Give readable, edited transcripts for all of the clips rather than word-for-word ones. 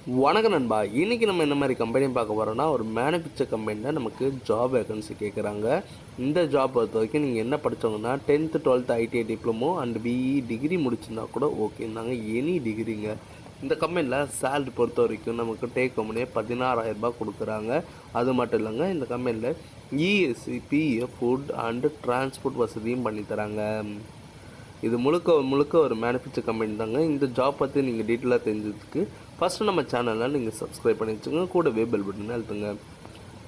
வணக்கம் நண்பா. இன்றைக்கி நம்ம என்ன மாதிரி கம்பெனி பார்க்க போகிறோன்னா, ஒரு மேனுஃபேக்சர் கம்பெனியில் நமக்கு ஜாப் வேகன்சி கேட்குறாங்க. இந்த ஜாப் பொறுத்த வரைக்கும் நீங்கள் என்ன படித்தவங்கன்னா 10th 12th ITI diploma and BE degree முடிச்சிருந்தா கூட ஓகேந்தாங்க. எனி டிகிரிங்க. இந்த கம்பெனியில் சேலரி பொறுத்த வரைக்கும் நமக்கு டேக் ஹோம்னே 16,000 கொடுக்குறாங்க. அது மட்டும் இல்லைங்க, இந்த கம்பெனியில் ESC PF food and transport வசதியும் பண்ணித்தராங்க. இது முழுக்க ஒரு மேனுஃபேக்சர் கம்பெனி தாங்க. இந்த ஜாப் பற்றி நீங்கள் டீட்டெயிலாக தெரிஞ்சதுக்கு ஃபஸ்ட்டு நம்ம சேனலில் நீங்கள் சப்ஸ்கிரைப் பண்ணி வச்சுங்க, கூடவே பெல் பட்டன் அழுத்துங்க.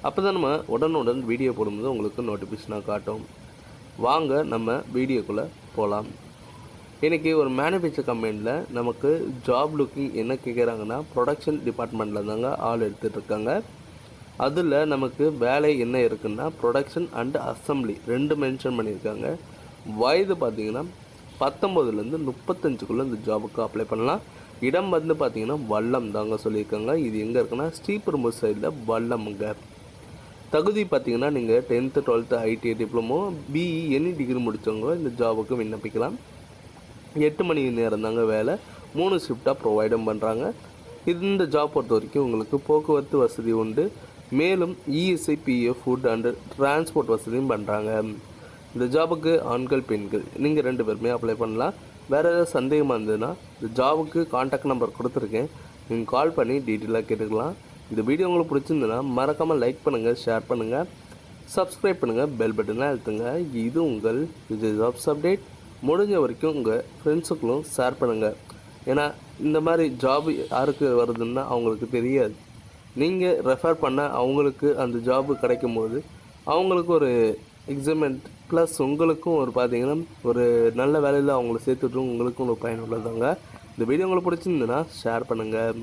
அப்போ தான் நம்ம உடனுடன் வீடியோ போடும்போது உங்களுக்கு நோட்டிஃபிகேஷனாக காட்டும். வாங்க நம்ம வீடியோக்குள்ளே போகலாம். இன்றைக்கி ஒரு மேனுஃபேக்சர் கம்பெனியில் நமக்கு ஜாப் லுக்கிங் என்ன கேட்குறாங்கன்னா, ப்ரொடக்ஷன் டிபார்ட்மெண்ட்டில் தாங்க ஆள் எடுத்துகிட்ருக்காங்க. அதில் நமக்கு வேலை என்ன இருக்குன்னா, ப்ரொடக்ஷன் அண்டு அசம்பிளி 2 மென்ஷன் பண்ணியிருக்காங்க. வயது பார்த்திங்கன்னா 19லேருந்து 35க்குள்ளே இந்த ஜாபுக்கு அப்ளை பண்ணலாம். இடம் வந்து பார்த்திங்கன்னா வல்லம் தாங்க சொல்லியிருக்காங்க. இது எங்கே இருக்குன்னா, ஸ்ரீபெரும்பூர் சைடில் வல்லமுங்க. தகுதி பார்த்திங்கன்னா நீங்கள் 10th 12th ITI diploma BE any degree முடித்தவங்க இந்த ஜாபுக்கு விண்ணப்பிக்கலாம். 8 மணி நேரம் தாங்க வேலை. 3 ஷிஃப்டாக ப்ரொவைடும் பண்ணுறாங்க. இந்த ஜாப் பொறுத்த வரைக்கும் உங்களுக்கு போக்குவரத்து வசதி உண்டு. மேலும் ESI PF food and transport வசதியும் பண்ணுறாங்க. இந்த ஜாபுக்கு ஆண்கள் பெண்கள் நீங்கள் 2 பேருமே அப்ளை பண்ணலாம். வேறு ஏதாவது சந்தேகமாக இருந்ததுன்னா இந்த ஜாபுக்கு காண்டாக்ட் நம்பர் கொடுத்துருக்கேன், நீங்கள் கால் பண்ணி டீட்டெயிலாக கேட்டுக்கலாம். இந்த வீடியோ உங்களுக்கு பிடிச்சிருந்ததுன்னா மறக்காமல் லைக் பண்ணுங்கள், ஷேர் பண்ணுங்கள், சப்ஸ்கிரைப் பண்ணுங்கள், பெல் பட்டனை அழுத்துங்க. இது உங்கள் விஜய் ஜாப்ஸ் அப்டேட். முடிஞ்ச வரைக்கும் உங்கள் ஃப்ரெண்ட்ஸுக்களும் ஷேர் பண்ணுங்கள். ஏன்னா இந்த மாதிரி ஜாப் யாருக்கு வருதுன்னா அவங்களுக்கு தெரியாது. நீங்கள் ரெஃபர் பண்ண அவங்களுக்கு அந்த ஜாபு கிடைக்கும் போது அவங்களுக்கு ஒரு எக்ஸாமெண்ட் ப்ளஸ் உங்களுக்கும் ஒரு பார்த்திங்கன்னா ஒரு நல்ல வேலையில் அவங்கள சேர்த்துட்டும் உங்களுக்கும் ஒரு பயனுள்ளதாங்க. இந்த வீடியோ உங்களுக்கு பிடிச்சிருந்துன்னா ஷேர் பண்ணுங்கள்.